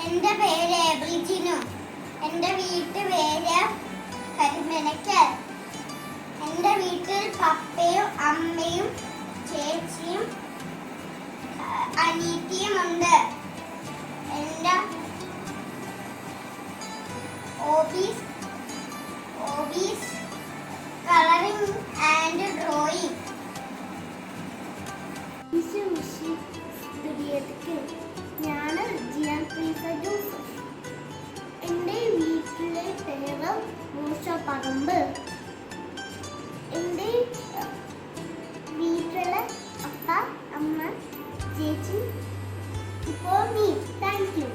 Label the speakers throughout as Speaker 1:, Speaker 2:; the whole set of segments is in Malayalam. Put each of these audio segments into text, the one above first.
Speaker 1: എൻ്റെ പേര് എബ്രിജിനു. എൻ്റെ വീട്ടുപേര് കരിമനക്കൽ. എൻ്റെ വീട്ടിൽ പപ്പയും അമ്മയും ചേച്ചിയും അനിയത്തിയും ഉണ്ട്. എൻ്റെ ഹോബീസ് കളറിംഗ് ആൻഡ് ഡ്രോയിങ്. ഞാൻ ജിയാൻ പ്രീസ ജോസഫ്. എൻ്റെ വീട്ടിലെ പേര് മൂശപ്പറമ്പ്. എൻ്റെ വീട്ടിലെ അപ്പ അമ്മ ചേച്ചി ഇപ്പോൾ നീ. Thank you.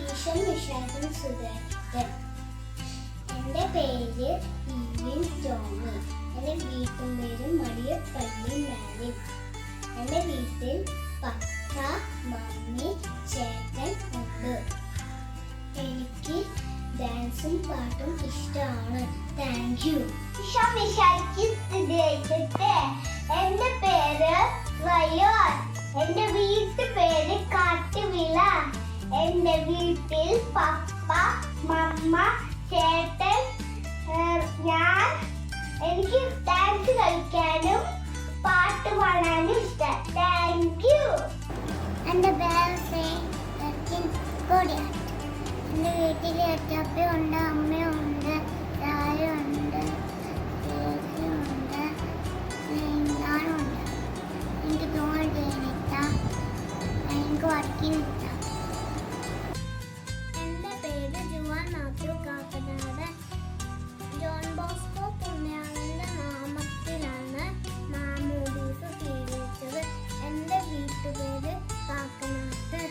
Speaker 1: ഈശൻ വിശ്വാസം സുധീരൻ. എൻ്റെ പേര് ഈവിൻ ജോണി. എൻ്റെ വീട്ടുപേര് മടിയപ്പള്ളി മാരി. എൻ്റെ വീട്ടിൽ പപ്പ മമ്മി ചേട്ടൻ ഉണ്ട്. എനിക്ക് ഡാൻസും പാട്ടും ഇഷ്ടമാണ്. Thank you. എൻ്റെ പേര് റയോൺ. എൻ്റെ വീട്ടുപേര് കാട്ടുവിള. എൻ്റെ വീട്ടിൽ പപ്പ മമ്മ ചേട്ടൻ എനിക്ക് ഡാൻസ് കളിക്കാനും പാട്ട് പാടാനും ഇഷ്ടം. Thank you. എൻ്റെ പേര് കോടിയ. എൻ്റെ വീട്ടിൽ അച്ഛപ്പയുണ്ട്, അമ്മയുണ്ട്, ചായയുണ്ട്, ചേച്ചിയുണ്ട്, ഞാനുണ്ട്. എനിക്ക് ജോലി ചെയ്യാനില്ല, എനിക്ക് വർക്കിനില്ല. എൻ്റെ പേര് Juan Mathew Kakkanadan. John Bosco പുണ്യാളൻ്റെ നാമത്തിലാണ് മാമോദീസ് സ്വീകരിച്ചത്. എൻ്റെ വീട്ടുപേര് കാക്കനാട്ട്.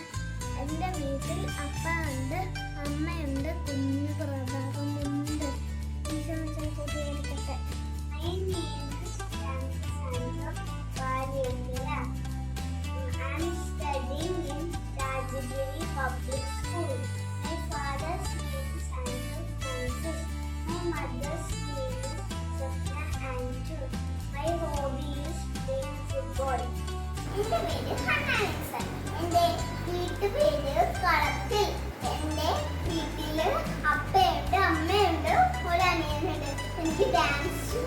Speaker 1: എൻ്റെ വീട്ടിൽ അപ്പ ഉണ്ട്, അമ്മയുണ്ട്, കുഞ്ഞു പ്രഭാവമുണ്ട്. കൂട്ടിയെടുക്കട്ടെ. I'm studying in Rajagiri Public School. My father's name is Andrew Francis. My mother's name is Sofna Andrew. My hobby is playing football. എൻ്റെ പേര് ഹനാൻസൻ. എൻ്റെ വീട്ടുപേര് കളത്തിൽ. എൻ്റെ വീട്ടിൽ അപ്പയുണ്ട്, അമ്മയുണ്ട്, ഒരു അനിയനുണ്ട്. എനിക്ക് ഡാൻസ്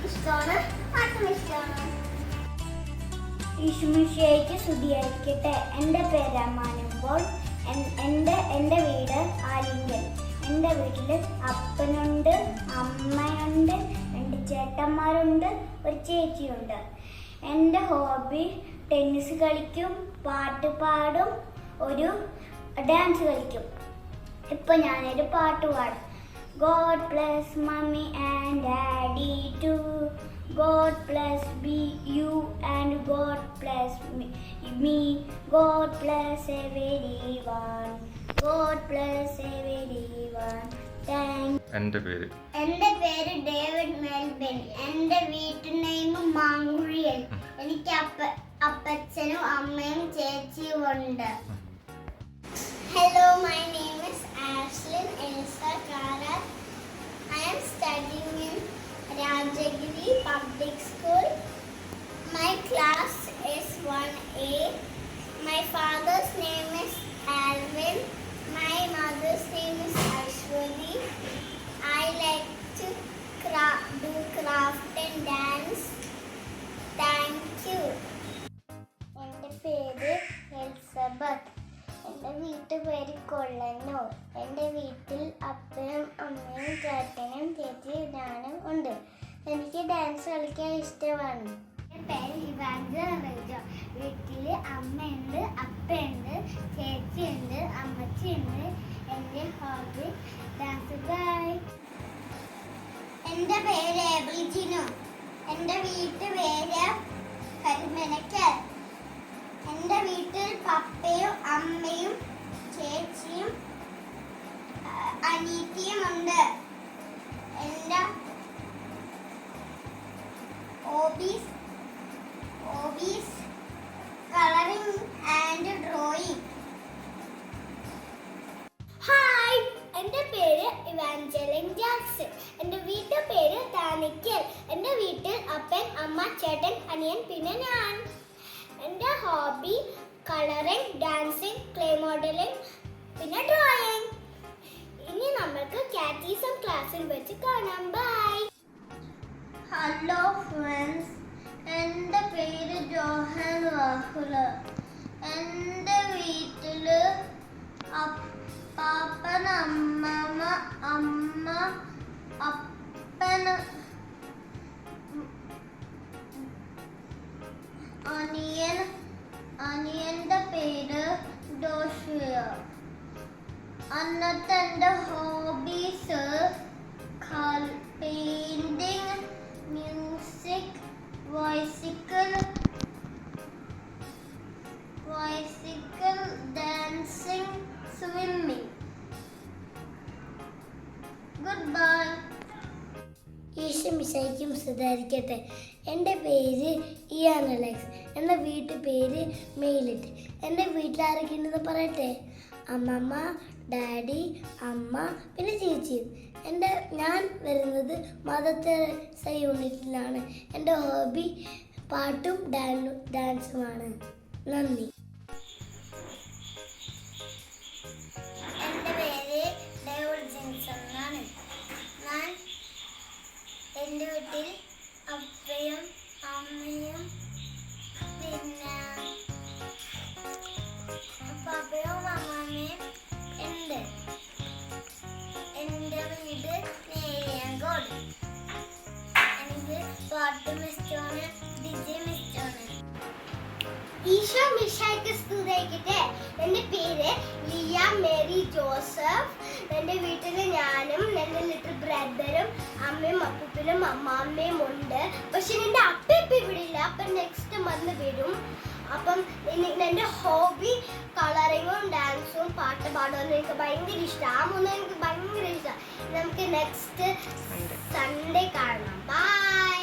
Speaker 1: ഇഷ്ടമാണ്, പാട്ടും ഇഷ്ടമാണ്. ഈശുമിശിഹായ്ക്ക് സ്തുതിയായിരിക്കട്ടെ. എൻ്റെ പേര് അമ്മാനുമ്പോൾ. എൻ്റെ വീട് ആലിംഗൽ. എൻ്റെ വീട്ടിൽ അപ്പനുണ്ട്, അമ്മയുണ്ട്, 2 ചേട്ടന്മാരുണ്ട്, ഒരു ചേച്ചിയുണ്ട്. എൻ്റെ ഹോബി ടെന്നീസ് കളിക്കും, പാട്ട് പാടും, ഒരു ഡാൻസ് കളിക്കും. ഇപ്പം ഞാനൊരു പാട്ട് പാടും. God bless mommy and daddy too. God bless you and God bless me. God bless everyone. God bless everyone.
Speaker 2: എൻ്റെ പേര്
Speaker 1: ഡേവിഡ് മെൽബിൻ. എൻ്റെ വീട്ടു നെയിം മാങ്കുഴിയൽ. എനിക്ക് അപ്പച്ചനും അമ്മയും ചേച്ചിയും ഉണ്ട്. Hello, my name is Ashlyn Elsa Kara. I am studying in Rajagiri Public School. My class is 1A. My father's name is Alvin. My mother's name is Ashwini. I like to do craft and dance. Thank you. എൻ്റെ പേര് എലിസബത്ത്. എൻ്റെ വീട്ടുപേര് കൊള്ളന്നൂർ. എൻ്റെ വീട്ടിൽ അപ്പനും അമ്മയും ചേട്ടനും ചേച്ചിയും ഞാനും ഉണ്ട്. എനിക്ക് ഡാൻസ് കളിക്കാൻ ഇഷ്ടമാണ്. എൻ്റെ പേര് ഇവാഞ്ചലിജോ. വീട്ടിൽ അമ്മയുണ്ട്, അപ്പയുണ്ട്, ചേച്ചിയുണ്ട്, അമ്മച്ചിയുണ്ട്. എൻ്റെ ഹോബി ഡാൻസ്. ബൈ. എൻ്റെ പേര് എബ്രിജിനു. എൻ്റെ വീട്ടുപേര് കരിമനക്കൽ. എൻ്റെ വീട്ടിൽ പപ്പയും അമ്മയും ചേച്ചിയും അനിയത്തിയും ഉണ്ട്. എൻ്റെ hobbies colouring and drawing. Hi, എൻ്റെ പേര് ഇവാഞ്ചലിൻ ജാക്സൺ. എൻ്റെ വീട്ടുപേര് താനിക്കൽ. എൻ്റെ വീട്ടിൽ അപ്പൻ, അമ്മ, ചേട്ടൻ, അനിയൻ, പിന്നെ ഞാൻ. എൻ്റെ hobby colouring, dancing, clay modelling, പിന്നെ ഡ്രോയിങ്. ഇനി നമ്മൾക്ക് കാറ്റീസം ക്ലാസ്സിൽ വെച്ച് കാണാം. ബൈ. ഹലോ ഫ്രണ്ട്സ്, എൻ്റെ പേര് ജോഹൻ രാഹുൽ. എൻ്റെ വീട്ടില് അപ്പാപ്പൻ, അമ്മമ്മ, അമ്മ, അപ്പൻ, അനിയന്റെ പേര് ഡോഷിയ. അന്നത്തെ എൻ്റെ hobbies painting, music, bicycle, dancing, swimming. Good bye. ഈശോമിശിഹായ്ക്കും സ്തുതിയായിരിക്കട്ടെ. എൻ്റെ പേര് ഇയാൻ അലക്സ്. എൻ്റെ വീട്ടു പേര് മെയിലിറ്റ്. എൻ്റെ വീട്ടിലാരൊക്കെ ഉണ്ടെന്ന് പറയട്ടെ. അമ്മമ്മ, ഡാഡി, അമ്മ, പിന്നെ ചേച്ചിയും. ഞാൻ വരുന്നത് മദർ തെരേസ യൂണിറ്റിലാണ്. എൻ്റെ ഹോബി പാട്ടും ഡാൻസുമാണ്. നന്ദി. എൻ്റെ പേര് ഡേവിഡ് ജിൻസൺ എന്നാണ്. ഞാൻ എൻ്റെ വീട്ടിൽ അപ്പയും അമ്മയും പിന്നെ പാപ്പയും അമ്മമ്മയും ഉണ്ട്. എൻ്റെ വീട് നേരിയങ്കോട്. എനിക്ക് പാട്ടും ഇഷ്ടമാണ്, ഡിജയും ഇഷ്ടമാണ്. ഈശോ മിശിഹായ്ക്ക് സ്തുതിയായിരിക്കട്ടെ. എൻ്റെ പേര് ലിയ മേരി ജോസഫ്. എൻ്റെ വീട്ടിൽ ഞാനും എൻ്റെ ലിറ്റിൽ ബ്രദറും അമ്മയും അപ്പൂപ്പനും അമ്മാമ്മയും ഉണ്ട്. പക്ഷെ എൻ്റെ അപ്പ ഇവിടെ ഇല്ല. അപ്പം നെക്സ്റ്റ് മന്ത് വരും. അപ്പം എൻ്റെ ഹോബി കളറിങ്ങും ഡാൻസും പാട്ട് പാടുമെന്ന് എനിക്ക് ഭയങ്കര ഇഷ്ടമാണ്. ആ മൂന്നും എനിക്ക് ഭയങ്കര ഇഷ്ടമാണ്. നമുക്ക് നെക്സ്റ്റ് സൺഡേ കാണാം. ബൈ.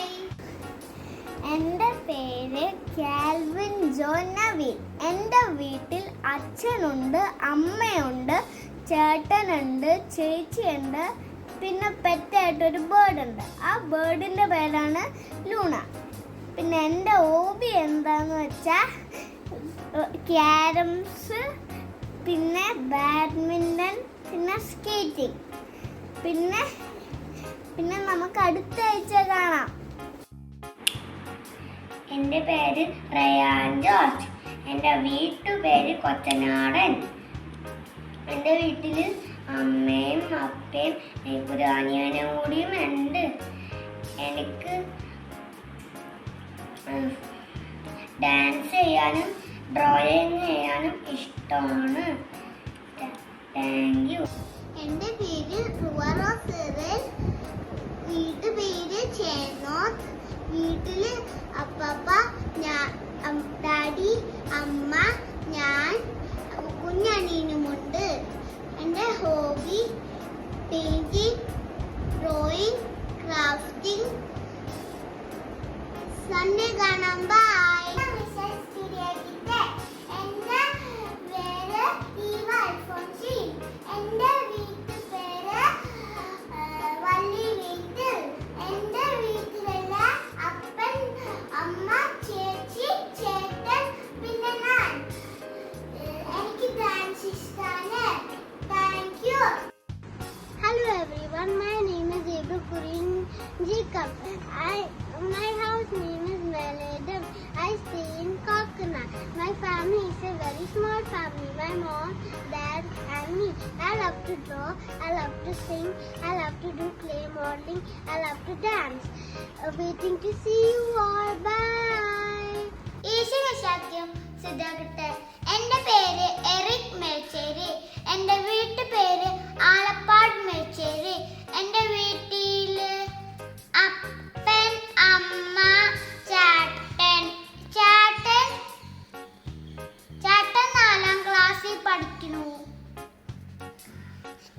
Speaker 1: എൻ്റെ പേര് കാൽവിൻ ജോൺ നവീൻ. എൻ്റെ വീട്ടിൽ അച്ഛനുണ്ട്, അമ്മയുണ്ട്, ചേട്ടനുണ്ട്, ചേച്ചിയുണ്ട്, പിന്നെ പെറ്റായിട്ടൊരു ബേർഡുണ്ട്. ആ ബേർഡിൻ്റെ പേരാണ് ലൂണ. പിന്നെ എൻ്റെ ഹോബി എന്താന്ന് വെച്ചാൽ ക്യാരംസ്, പിന്നെ ബാഡ്മിൻ്റൺ, പിന്നെ സ്കേറ്റിംഗ്. പിന്നെ നമുക്ക് അടുത്ത ആഴ്ച കാണാം. എൻ്റെ പേര് റയാൻ ജോർജ്. എൻ്റെ വീട്ടുപേര് കൊച്ചനാടൻ. എൻ്റെ വീട്ടിൽ അമ്മയും അപ്പയും എനിക്കൊരു അനിയനും കൂടിയും ഉണ്ട്. എനിക്ക് ഡാൻസ് ചെയ്യാനും ഡ്രോയിങ് ചെയ്യാനും ഇഷ്ടമാണ്. Thank you. എൻ്റെ പേര് റുവാറോ സെറൽ. വീട്ടുപേര് ചേനോത്ത്. വീട്ടിൽ അപ്പപ്പ, ഡാഡി, അമ്മ, ഞാൻ, കുഞ്ഞനീനുമുണ്ട്. എൻ്റെ hobby painting, drawing, crafting. Sunday കാണാം. ബൈ. എൻ്റെ പേര് ഈവ അൽഫോൻസിൻ. എൻ്റെ വീട്ടുപേര് വള്ളി വീട്ടിൽ. എൻ്റെ വീട്ടിലുള്ള അപ്പൻ, അമ്മ, ചേച്ചി, ചേട്ടൻ, പിന്നെ ഞാൻ. എനിക്ക് ഡാൻസ് ഇഷ്ടമാണ്. Thank you. Hello everyone, my name is Ebru Kurin Jacob. My house name is Meledam. I stay in Kokana. My family is a very small family. My mom, dad and me. I love to draw, I love to sing, I love to do clay modeling, I love to dance. Waiting to see you all. Bye. ഈശോമിശിഹായ്ക്കും സ്തുതിയായിരിക്കട്ടെ. എൻ്റെ പേര് എറിക് മേച്ചേരി. എൻ്റെ വീട്ടുപേര് ആലപ്പാട് മേച്ചേരി. എൻ്റെ വീട്ടിൽ അപ്പൻ, അമ്മ, ചേട്ടൻ 4ാം ക്ലാസ്സിൽ പഠിക്കുന്നു.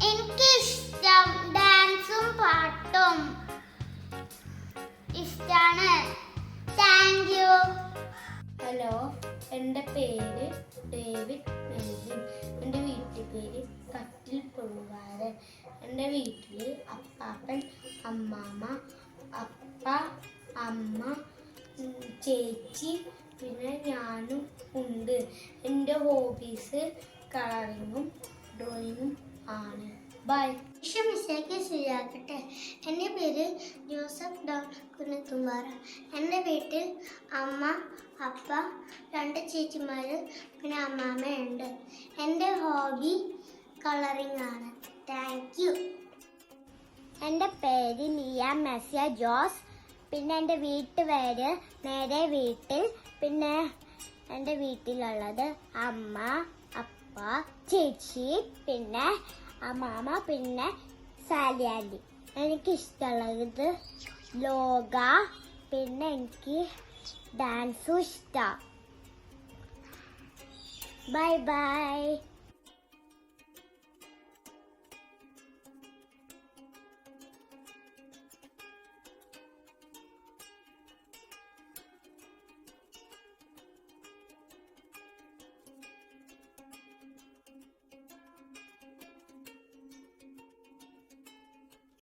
Speaker 1: എനിക്കിഷ്ടം ഡാൻസും പാട്ടും ഇഷ്ടമാണ്. Thank you. ഹലോ, എൻ്റെ പേര് ഡേവിഡ് മെൽവിൻ. എൻ്റെ വീട്ടുപേര് കട്ടിൽ പുഴുവാരൻ. എൻ്റെ വീട്ടിൽ അപ്പാപ്പൻ, അമ്മാമ്മ, അപ്പ, അമ്മ, ചേച്ചി, പിന്നെ ഞാനും ഉണ്ട്. എൻ്റെ ഹോബീസ് കളറിങ്ങും ഡ്രോയിങ്ങും ആണ്. ബൈ. മിസ്സേക്ക് ശരിയാക്കട്ടെ. എൻ്റെ പേര് ജോസഫ് ഡോൺ കുന്നത്തുമ്പാറ. എൻ്റെ വീട്ടിൽ അമ്മ, അപ്പ, 2 ചേച്ചിമാർ, പിന്നെ അമ്മാമ്മയുണ്ട്. എൻ്റെ ഹോബി കളറിംഗ് ആണ്. Thank you. എൻ്റെ പേര് ലിയ മെസ്സിയ ജോസ്. പിന്നെ എൻ്റെ വീട്ടുപേര് നേരെ വീട്ടിൽ. പിന്നെ എൻ്റെ വീട്ടിലുള്ളത് അമ്മ, അപ്പ, ചേച്ചി, പിന്നെ അമ്മാമ്മ, പിന്നെ സാലിയാലി. എനിക്കിഷ്ടമുള്ളത് യോഗ, പിന്നെ എനിക്ക് ഡാൻസും ഇഷ്ടമാണ്. Bye bye.